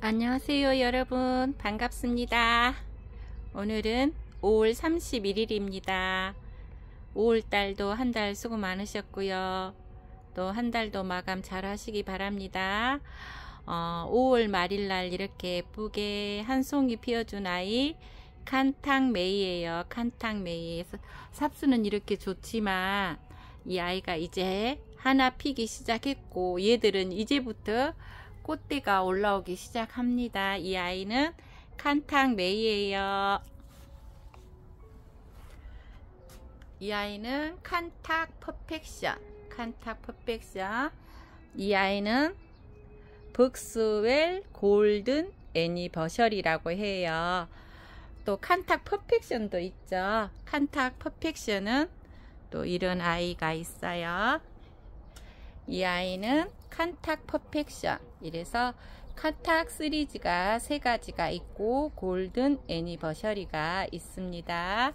안녕하세요 여러분, 반갑습니다. 오늘은 5월 31일입니다 5월달도 한 달 수고 많으셨고요, 또 한 달도 마감 잘 하시기 바랍니다. 5월 말일날 이렇게 예쁘게 한 송이 피워준 아이 칸탕메이예요. 칸탕메이. 삽수는 이렇게 좋지만 이 아이가 이제 하나 피기 시작했고, 얘들은 이제부터 꽃대가 올라오기 시작합니다. 이 아이는 칸탕메이예요. 이 아이는 칸탁 퍼펙션. 칸탁 퍼펙션. 이 아이는 벅스웰 골든 애니버셔리라고 해요. 또 칸탁 퍼펙션도 있죠. 칸탁 퍼펙션은 또 이런 아이가 있어요. 이 아이는 칸탁 퍼펙션. 이래서 칸탁 시리즈가 3가지가 있고 골든 애니버셔리가 있습니다.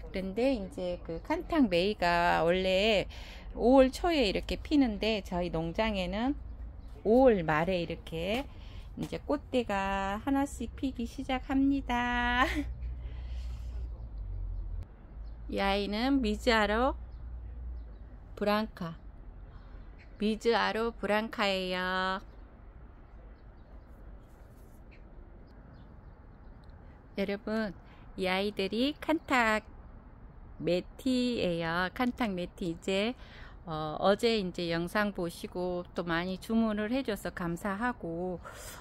그런데 이제 그 칸탁 메이가 원래 5월 초에 이렇게 피는데 저희 농장에는 5월 말에 이렇게 이제 꽃대가 하나씩 피기 시작합니다. 이 아이는 미즈아로 브랑카. 미즈아로 브랑카예요. 여러분, 이 아이들이 칸탁 메티예요. 칸탁 메티. 이제 어제 이제 영상 보시고 또 많이 주문을 해줘서 감사하고,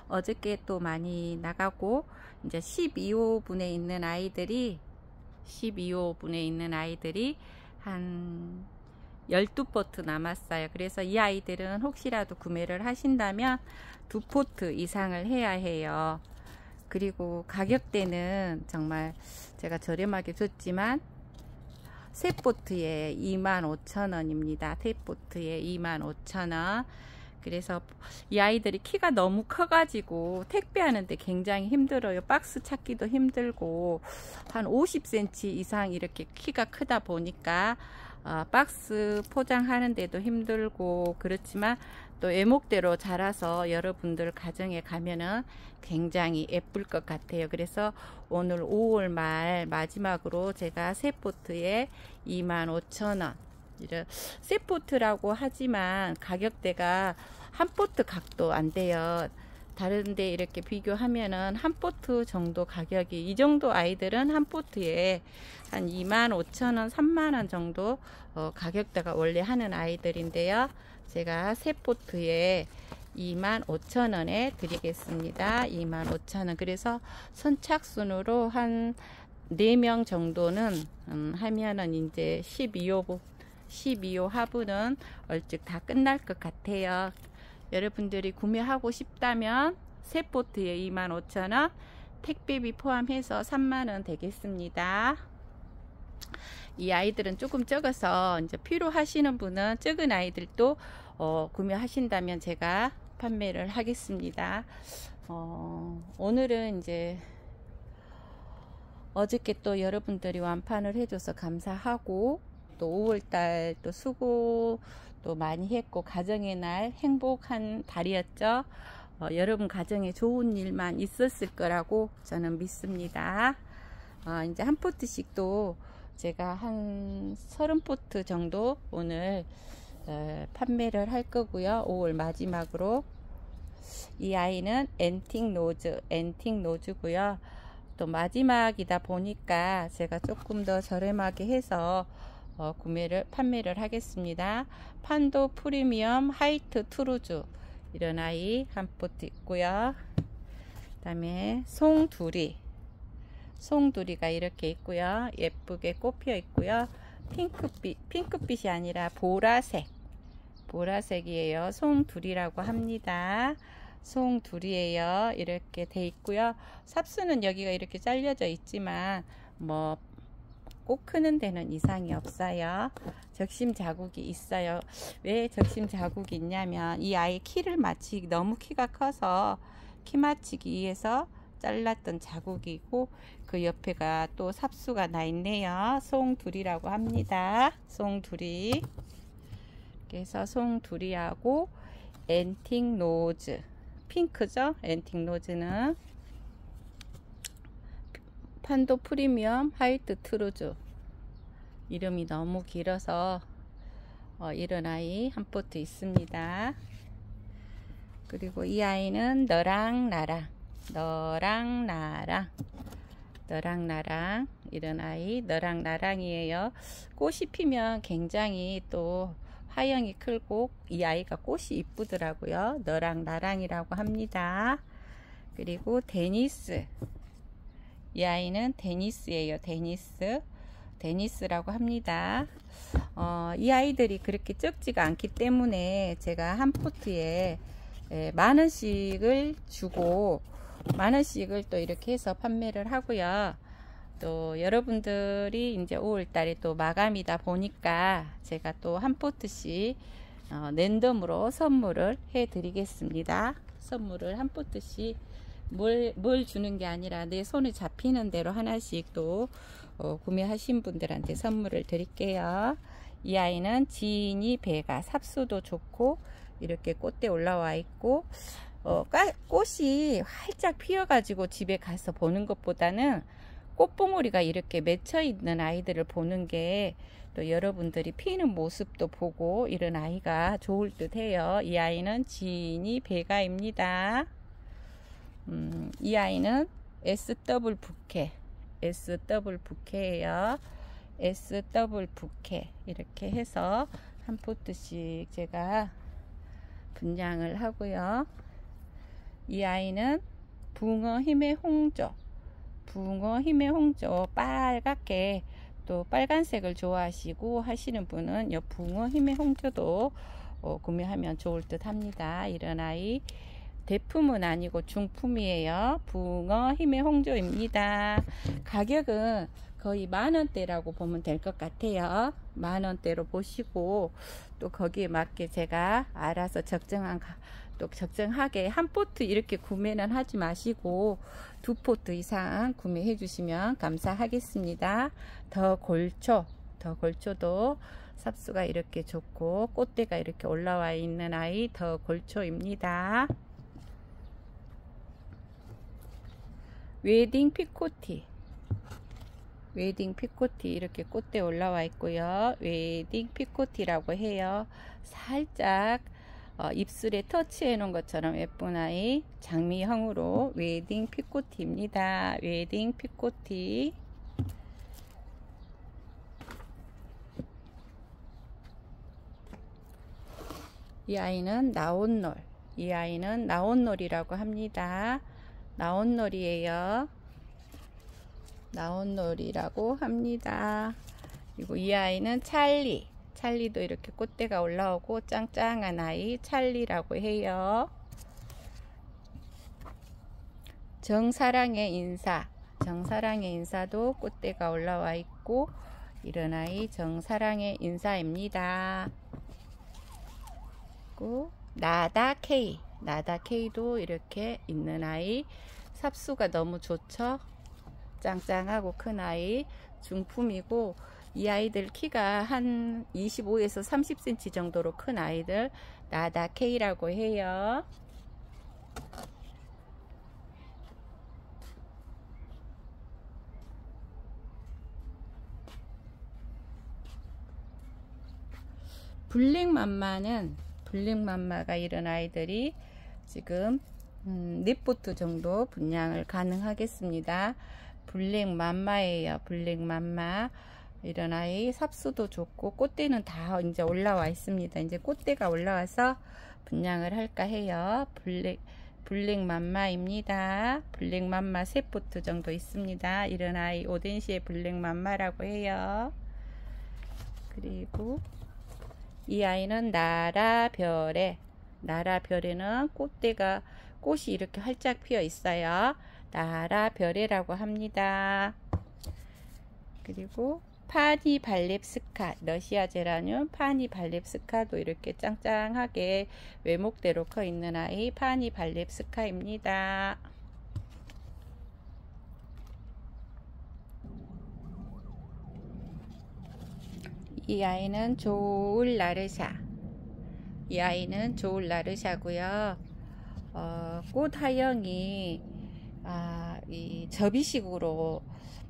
어저께 또 많이 나가고, 이제 12호분에 있는 아이들이 한 12포트 남았어요. 그래서 이 아이들은 혹시라도 구매를 하신다면 2포트 이상을 해야 해요. 그리고 가격대는 정말 제가 저렴하게 줬지만 3포트에 25,000원입니다. 3포트에 25,000원. 그래서 이 아이들이 키가 너무 커가지고 택배하는데 굉장히 힘들어요. 박스 찾기도 힘들고, 한 50cm 이상 이렇게 키가 크다 보니까 박스 포장하는데도 힘들고, 그렇지만 또 애목대로 자라서 여러분들 가정에 가면은 굉장히 예쁠 것 같아요. 그래서 오늘 5월 말 마지막으로 제가 3포트에 25,000원, 이런 세포트라고 하지만 가격대가 한 포트 각도 안 돼요. 다른데 이렇게 비교하면은 한 포트 정도 가격이, 이 정도 아이들은 한 포트에 한 25,000원, 3만원 정도 가격대가 원래 하는 아이들인데요. 제가 세 포트에 25,000원에 드리겠습니다. 25,000원. 그래서 선착순으로 한 4명 정도는 하면은 이제 12호 화분은 얼찍 다 끝날 것 같아요. 여러분들이 구매하고 싶다면 세 포트에 25,000원, 택배비 포함해서 3만원 되겠습니다. 이 아이들은 조금 적어서 이제 필요하시는 분은 적은 아이들도 구매하신다면 제가 판매를 하겠습니다. 오늘은 이제 어저께 또 여러분들이 완판을 해줘서 감사하고, 또 5월달 또 수고 또 많이 했고, 가정의 날 행복한 달이었죠. 여러분 가정에 좋은 일만 있었을 거라고 저는 믿습니다. 이제 한 포트씩 또 제가 한 30포트 정도 오늘 판매를 할 거고요. 5월 마지막으로. 이 아이는 앤틱 노즈고요. 또 마지막이다 보니까 제가 조금 더 저렴하게 해서 판매를 하겠습니다. 판도 프리미엄 하이트 트루즈, 이런 아이 한 포트 있고요. 그 다음에 송두리가 이렇게 있고요. 예쁘게 꽃피어 있고요. 핑크빛이 아니라 보라색이에요. 송두리라고 합니다. 송두리예요. 이렇게 돼 있고요. 삽수는 여기가 이렇게 잘려져 있지만 뭐 꼭 크는 데는 이상이 없어요. 적심 자국이 있어요. 왜 적심 자국이 있냐면 이 아이 키를 맞추기, 너무 키가 커서 키 맞추기 위해서 잘랐던 자국이고, 그 옆에가 또 삽수가 나 있네요. 송두리라고 합니다. 송두리. 그래서 송두리하고 앤틱 노즈, 핑크죠. 앤틱 로즈는 판도 프리미엄 화이트 트루즈. 이름이 너무 길어서 이런 아이 한 포트 있습니다. 그리고 이 아이는 너랑 나랑 이런 아이 너랑 나랑이에요. 꽃이 피면 굉장히 또 화형이 크고 이 아이가 꽃이 이쁘더라고요. 너랑 나랑이라고 합니다. 그리고 데니스, 이 아이는 데니스예요. 데니스라고 합니다. 이 아이들이 그렇게 적지가 않기 때문에 제가 한 포트에 만원씩을 주고 만원씩을 또 이렇게 해서 판매를 하고요. 또 여러분들이 이제 5월달에 또 마감이다 보니까 제가 또 한 포트씩 랜덤으로 선물을 해 드리겠습니다. 선물을 한 포트씩 뭘 주는 게 아니라 내 손에 잡히는 대로 하나씩 또 구매하신 분들한테 선물을 드릴게요. 이 아이는 지인이 배가 삽수도 좋고 이렇게 꽃대 올라와 있고 꽃이 활짝 피어 가지고 집에 가서 보는 것보다는 꽃봉오리가 이렇게 맺혀 있는 아이들을 보는 게 또 여러분들이 피는 모습도 보고 이런 아이가 좋을 듯 해요. 이 아이는 지인이 배가입니다. 이 아이는 SW 부케예요. SW 부케 이렇게 해서 한 포트씩 제가 분양을 하고요. 이 아이는 붕어 힘의 홍조 빨갛게 또 빨간색을 좋아하시고 하시는 분은 이 붕어 힘의 홍조도 구매하면 좋을 듯 합니다. 이런 아이 대품은 아니고 중품이에요. 붕어 힘의 홍조입니다. 가격은 거의 만원대라고 보면 될 것 같아요. 만원대로 보시고 또 거기에 맞게 제가 알아서 적정하게 한 포트 이렇게 구매는 하지 마시고 두 포트 이상 구매해 주시면 감사하겠습니다. 더 골초도 삽수가 이렇게 좋고 꽃대가 이렇게 올라와 있는 아이 더 골초입니다. 웨딩 피코티 이렇게 꽃대 올라와 있고요. 웨딩 피코티라고 해요. 살짝 입술에 터치해 놓은 것처럼 예쁜 아이 장미형으로 웨딩 피코티입니다. 웨딩 피코티. 이 아이는 나온놀이라고 합니다. 나온놀이라고 합니다. 그리고 이 아이는 찰리도 이렇게 꽃대가 올라오고 짱짱한 아이 찰리라고 해요. 정사랑의 인사도 꽃대가 올라와 있고 이런 아이 정사랑의 인사입니다. 그리고 나다케이도 이렇게 있는 아이 삽수가 너무 좋죠. 짱짱하고 큰 아이 중품이고 이 아이들 키가 한 25에서 30cm 정도로 큰 아이들 나다케이라고 해요. 블랙맘마가 이런 아이들이 지금 4포트 정도 분양을 가능하겠습니다. 블랙맘마예요. 블랙맘마 이런 아이 삽수도 좋고 꽃대는 다 이제 올라와 있습니다. 이제 꽃대가 올라와서 분양을 할까 해요. 블랙맘마입니다. 블랙맘마 3포트 정도 있습니다. 이런 아이 오덴시의 블랙맘마라고 해요. 그리고 이 아이는 나라별에는 꽃이 이렇게 활짝 피어 있어요. 나라별에라고 합니다. 그리고 파니 발렙스카, 러시아 제라늄 파니 발렙스카도 이렇게 짱짱하게 외목대로 커 있는 아이 파니 발렙스카입니다. 이 아이는 조울 나르샤고요. 꽃 하영이 이 접이식으로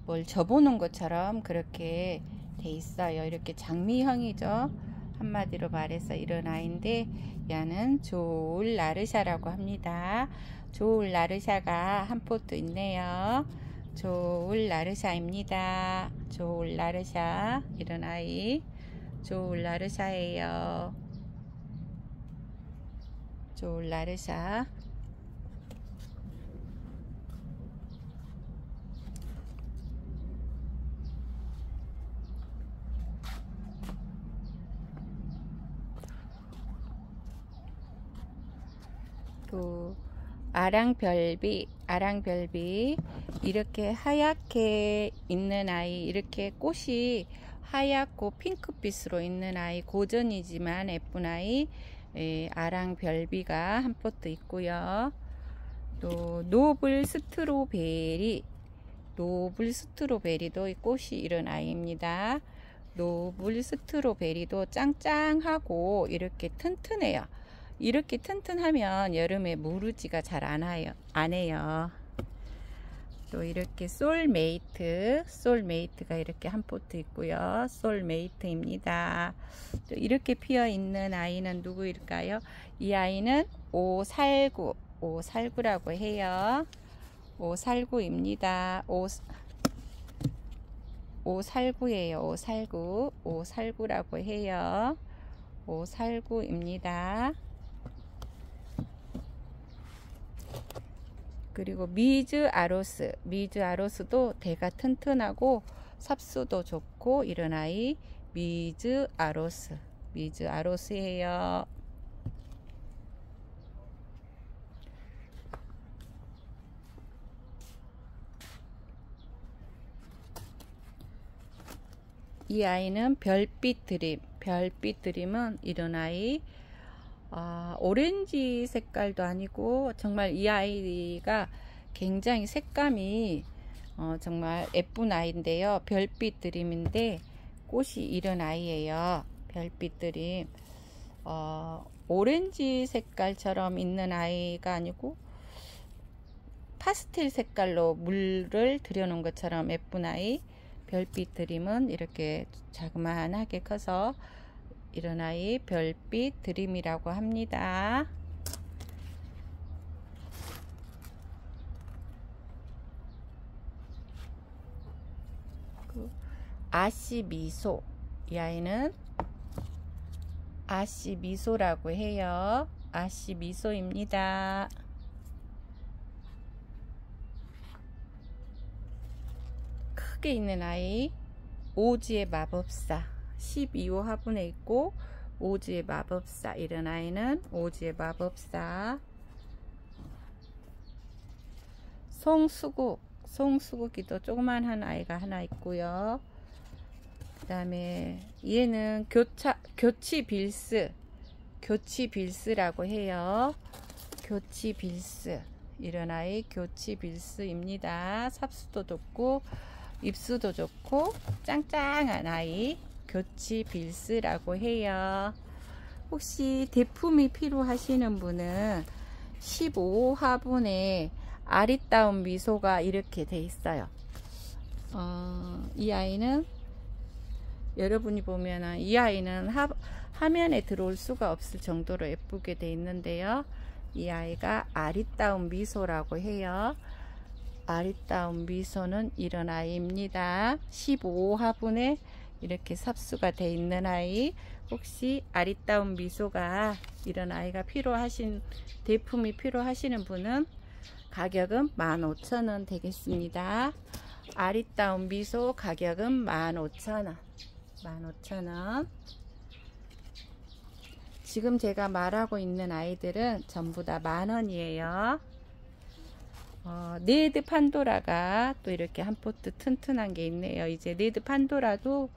뭘 접어놓은 것처럼 그렇게 돼 있어요. 이렇게 장미형이죠. 한마디로 말해서 이런 아이인데 얘는 조울 나르샤라고 합니다. 조울 나르샤가 한 포트 있네요. 조울 나르샤입니다. 조울 나르샤, 이런 아이 조울 나르샤예요. 조울 나르샤. 또 아랑별비 이렇게 하얗게 있는 아이, 이렇게 꽃이 하얗고 핑크빛으로 있는 아이, 고전이지만 예쁜 아이, 아랑별비가 한 포트 있고요. 또 노블 스트로베리도 꽃이 이런 아이입니다. 노블 스트로베리도 짱짱하고 이렇게 튼튼해요. 이렇게 튼튼하면 여름에 무르지가 잘 안 해요. 또 이렇게 솔메이트가 이렇게 한 포트 있고요. 솔메이트입니다. 또 이렇게 피어 있는 아이는 누구일까요? 이 아이는 오살구라고 해요. 오살구입니다. 오살구예요. 오살구라고 해요. 오살구입니다. 그리고 미즈 아로스도 대가 튼튼하고 삽수도 좋고 이런 아이, 미즈 아로스예요. 이 아이는 별빛 드림은 이런 아이, 오렌지 색깔도 아니고 정말 이 아이가 굉장히 색감이 정말 예쁜 아이인데요. 별빛 드림인데 꽃이 이런 아이예요. 별빛 드림. 오렌지 색깔처럼 있는 아이가 아니고 파스텔 색깔로 물을 들여놓은 것처럼 예쁜 아이. 별빛 드림은 이렇게 자그마하게 커서 이런 아이 별빛 드림이라고 합니다. 아시미소, 이 아이는 아시미소라고 해요. 아시미소입니다. 크게 있는 아이, 오즈의 마법사, 12호 화분에 있고 오즈의 마법사, 이런 아이는 오즈의 마법사. 송수국이도 조그만한 아이가 하나 있고요. 그 다음에 얘는 교치빌스라고 해요. 교치빌스, 이런 아이 교치빌스입니다. 삽수도 좋고 입수도 좋고 짱짱한 아이, 교치빌스라고 해요. 혹시 대품이 필요하시는 분은 15화분에 아리따운 미소가 이렇게 돼 있어요. 이 아이는 여러분이 보면은 이 아이는 화면에 들어올 수가 없을 정도로 예쁘게 돼 있는데요. 이 아이가 아리따운 미소라고 해요. 아리따운 미소는 이런 아이입니다. 15화분에 이렇게 삽수가 돼 있는 아이. 혹시 아리따운 미소가 이런 아이가 대품이 필요하시는 분은 가격은 15,000원 되겠습니다. 아리따운 미소 가격은 15,000원. 15,000원. 지금 제가 말하고 있는 아이들은 전부 다 10,000원이에요. 네드 판도라가 또 이렇게 한 포트 튼튼한 게 있네요. 이제 네드 판도라도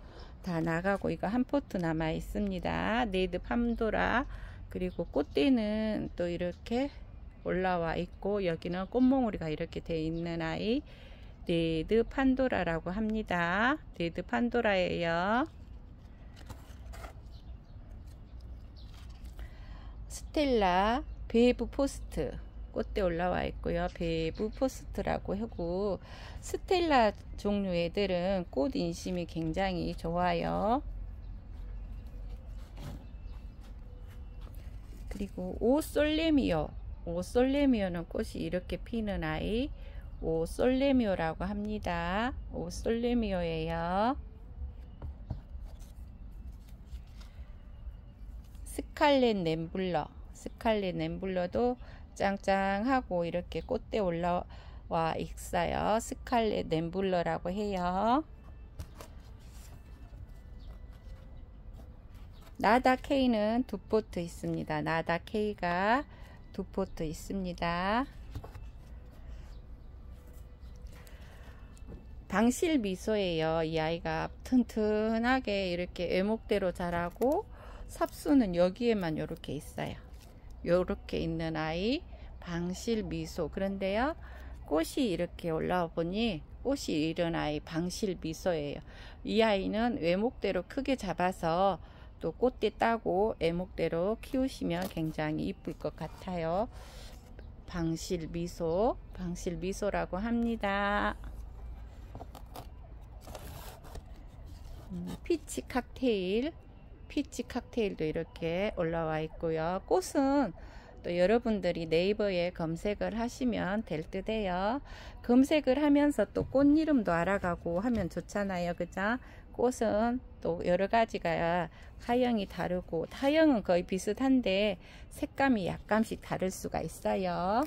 다 나가고 이거 한 포트 남아 있습니다. 네드 판도라. 그리고 꽃대는 또 이렇게 올라와 있고 여기는 꽃몽우리가 이렇게 돼 있는 아이, 네드 판도라라고 합니다. 네드 판도라예요. 스텔라 베브 포스트, 꽃대 올라와 있고요. 배부 포스트라고 하고, 스텔라 종류 애들은 꽃 인심이 굉장히 좋아요. 그리고 오솔레미오, 오솔레미오는 꽃이 이렇게 피는 아이 오솔레미오라고 합니다. 오솔레미오예요. 스칼렛 램블러, 스칼렛 램블러도 짱짱하고 이렇게 꽃대 올라와 있어요. 스칼렛 램블러라고 해요. 나다 K는 두 포트 있습니다. 나다 K가 두 포트 있습니다. 방실 미소예요. 이 아이가 튼튼하게 이렇게 외목대로 자라고 삽수는 여기에만 이렇게 있어요. 이렇게 있는 아이 방실 미소. 그런데요, 꽃이 이렇게 올라와 보니 꽃이 이런 아이 방실 미소예요. 이 아이는 외목대로 크게 잡아서 또 꽃대 따고 외목대로 키우시면 굉장히 이쁠 것 같아요. 방실 미소, 방실 미소라고 합니다. 피치 칵테일, 피치 칵테일도 이렇게 올라와 있고요. 꽃은 또 여러분들이 네이버에 검색을 하시면 될 듯해요. 검색을 하면서 또 꽃 이름도 알아가고 하면 좋잖아요. 그죠? 꽃은 또 여러 가지가 화형이 다르고, 타형은 거의 비슷한데 색감이 약간씩 다를 수가 있어요.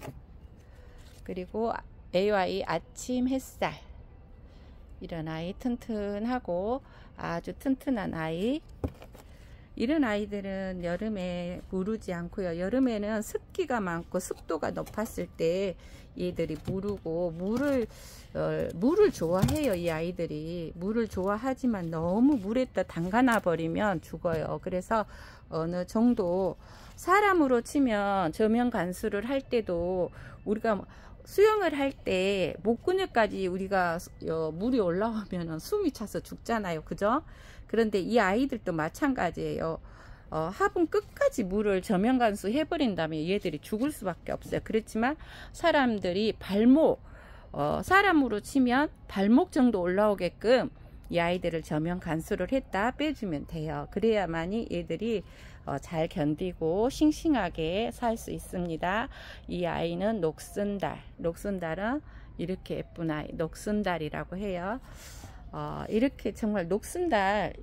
그리고 AY 아침 햇살, 이런 아이 튼튼하고 아주 튼튼한 아이. 이런 아이들은 여름에 무르지 않고요. 여름에는 습기가 많고 습도가 높았을 때 얘들이 무르고, 물을 좋아해요. 이 아이들이 물을 좋아하지만 너무 물에다 담가놔 버리면 죽어요. 그래서 어느 정도, 사람으로 치면 저면 간수를 할 때도 우리가 수영을 할 때 목구멍까지 우리가 물이 올라오면 숨이 차서 죽잖아요. 그죠? 그런데 이 아이들도 마찬가지예요. 화분 끝까지 물을 저면 간수 해버린다면 얘들이 죽을 수밖에 없어요. 그렇지만 사람들이 발목, 사람으로 치면 발목 정도 올라오게끔 이 아이들을 저면 간수를 했다 빼주면 돼요. 그래야만이 얘들이 잘 견디고 싱싱하게 살 수 있습니다. 이 아이는 녹순달, 녹순달은 이렇게 예쁜 아이, 녹순달이라고 해요. 이렇게 정말 녹순달,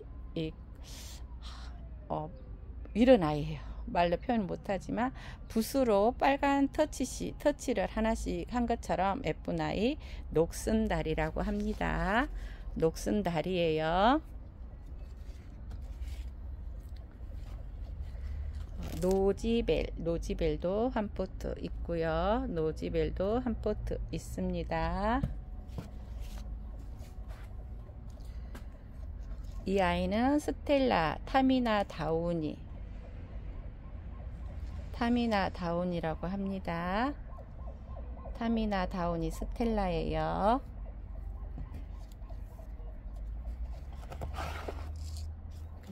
이런 아이예요. 말로 표현 못하지만 붓으로 빨간 터치를 하나씩 한 것처럼 예쁜 아이 녹순달이라고 합니다. 녹순달이에요. 노지벨, 노지벨도 한 포트 있고요. 노지벨도 한 포트 있습니다. 이 아이는 스텔라 타미나 다우니, 타미나 다우니라고 합니다. 타미나 다우니 스텔라예요.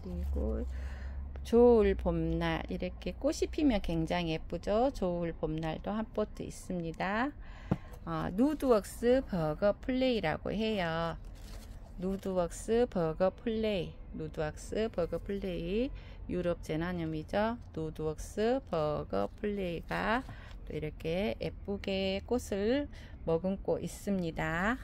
그리고 좋을 봄날, 이렇게 꽃이 피면 굉장히 예쁘죠. 좋을 봄날도 한 포트 있습니다. 누드웍스 버거 플레이라고 해요. 누드웍스 버거 플레이, 누드웍스 버거 플레이, 유럽 제나늄이죠. 누드웍스 버거 플레이가 또 이렇게 예쁘게 꽃을 머금고 있습니다.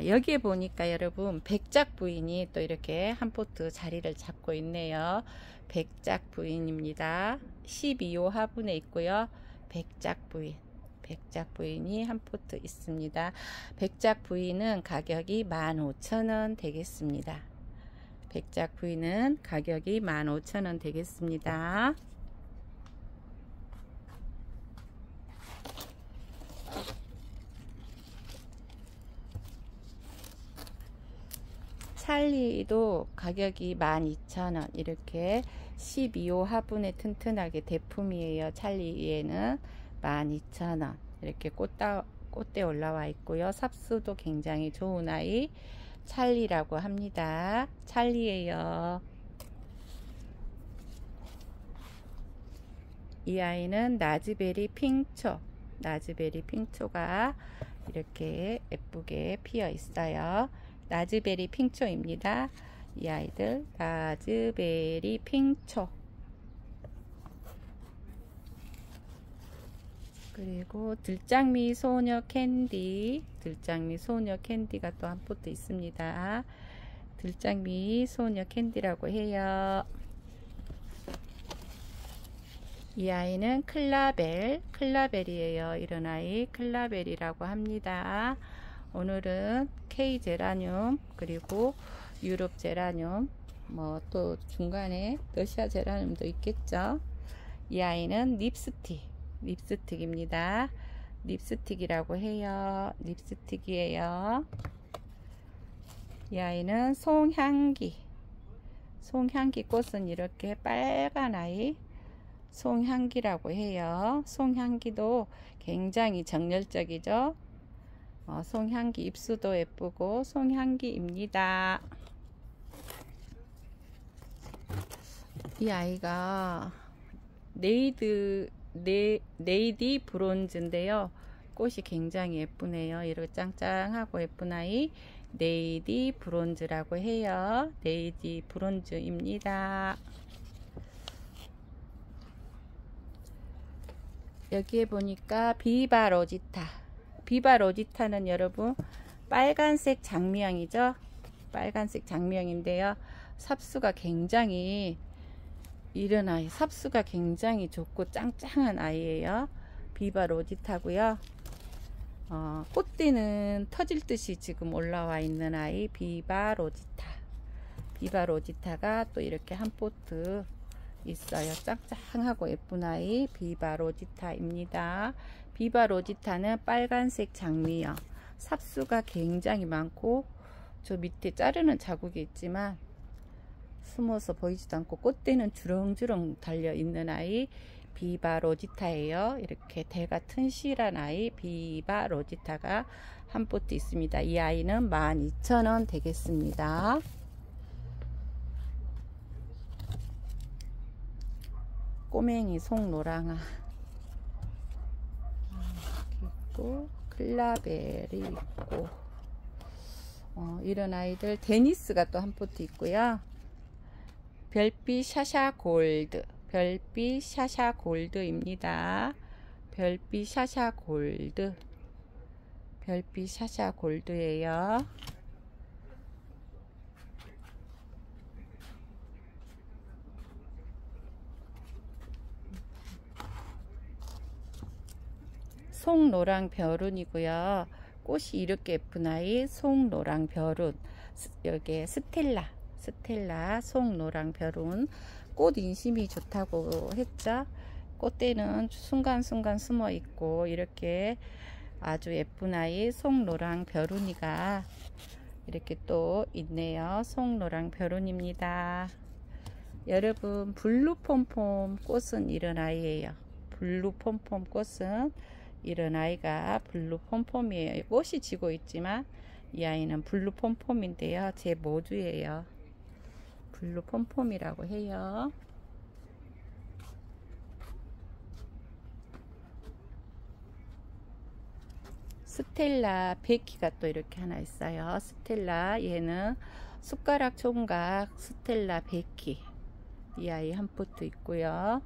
여기에 보니까 여러분 백작 부인이 또 이렇게 한 포트 자리를 잡고 있네요. 백작 부인입니다. 12호 화분에 있고요. 백작 부인, 백작 부인이 한 포트 있습니다. 백작 부인은 가격이 15,000원 되겠습니다. 백작 부인은 가격이 15,000원 되겠습니다. 찰리도 가격이 12,000원, 이렇게 12호 화분에 튼튼하게 대품이에요. 찰리에는 12,000원 이렇게 꽃대 올라와 있고요. 삽수도 굉장히 좋은 아이 찰리라고 합니다. 찰리예요. 이 아이는 라즈베리 핑초. 라즈베리 핑초가 이렇게 예쁘게 피어 있어요. 라즈베리 핑초입니다. 이 아이들 라즈베리 핑초. 그리고 들장미 소녀 캔디. 들장미 소녀 캔디가 또 한 포트 있습니다. 들장미 소녀 캔디라고 해요. 이 아이는 클라벨. 클라벨이에요. 이런 아이 클라벨이라고 합니다. 오늘은 K 제라늄, 그리고 유럽 제라늄, 뭐 또 중간에 러시아 제라늄도 있겠죠. 이 아이는 립스틱. 립스틱입니다. 립스틱이라고 해요. 립스틱이에요. 이 아이는 송향기. 송향기 꽃은 이렇게 빨간 아이 송향기라고 해요. 송향기도 굉장히 정열적이죠. 송향기 잎수도 예쁘고 송향기입니다. 이 아이가 네이디 브론즈인데요. 꽃이 굉장히 예쁘네요. 이렇게 짱짱하고 예쁜 아이 네이디 브론즈라고 해요. 네이디 브론즈입니다. 여기에 보니까 비바 로지타. 비바 로지타는 여러분 빨간색 장미향이죠. 빨간색 장미향인데요. 삽수가 굉장히 이런 아이, 삽수가 굉장히 좋고 짱짱한 아이예요. 비바 로지타고요. 꽃띠는 터질 듯이 지금 올라와 있는 아이 비바 로지타. 비바 로지타가 또 이렇게 한 포트 있어요. 짱짱하고 예쁜 아이 비바 로지타입니다. 비바 로지타는 빨간색 장미요. 삽수가 굉장히 많고 저 밑에 자르는 자국이 있지만 숨어서 보이지도 않고 꽃대는 주렁주렁 달려 있는 아이 비바 로지타예요. 이렇게 대가 튼실한 아이 비바 로지타가 한 포트 있습니다. 이 아이는 12,000원 되겠습니다. 꼬맹이 송노랑아 있고 클라벨이 있고 이런 아이들 데니스가 또 한 포트 있고요. 별빛 샤샤 골드. 별빛 샤샤 골드입니다. 별빛 샤샤 골드. 별빛 샤샤 골드예요. 송노랑 벼룬이고요. 꽃이 이렇게 예쁜 아이 송노랑 벼룬. 여기에 스텔라 송노랑 벼룬. 꽃 인심이 좋다고 했죠. 꽃대는 순간순간 숨어 있고 이렇게 아주 예쁜 아이 송노랑 벼룬이가 이렇게 또 있네요. 송노랑 벼룬입니다. 여러분 블루폼폼 꽃은 이런 아이예요. 블루폼폼 꽃은 이런 아이가 블루폼폼이에요. 꽃이 지고 있지만 이 아이는 블루폼폼인데요. 제 모주예요. 블루폼폼이라고 해요. 스텔라 베키가 또 이렇게 하나 있어요. 스텔라 얘는 숟가락 총각 스텔라 베키. 이 아이 한 포트 있고요.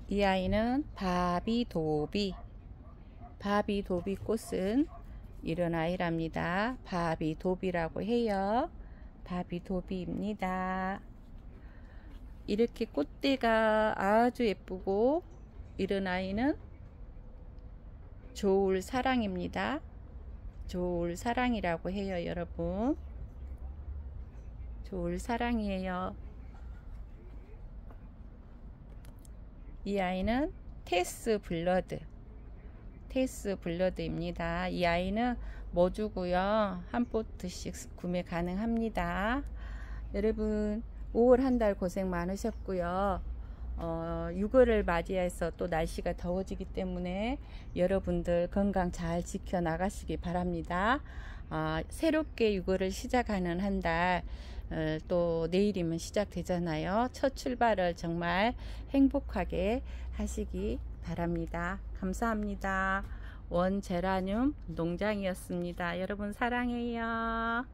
이 아이는 바비도비. 바비도비 꽃은 이런 아이랍니다. 바비도비라고 해요. 바비도비입니다. 이렇게 꽃대가 아주 예쁘고 이런 아이는 조울사랑입니다. 조울사랑이라고 해요. 여러분 조울사랑이에요. 이 아이는 테스 블러드. 테스 블러드입니다. 이 아이는 모주고요. 한 포트씩 구매 가능합니다. 여러분 5월 한 달 고생 많으셨고요. 6월을 맞이해서 또 날씨가 더워지기 때문에 여러분들 건강 잘 지켜 나가시기 바랍니다. 새롭게 6월을 시작하는 한 달 또 내일이면 시작되잖아요. 첫 출발을 정말 행복하게 하시기 바랍니다. 감사합니다. 원제라늄 농장이었습니다. 여러분 사랑해요.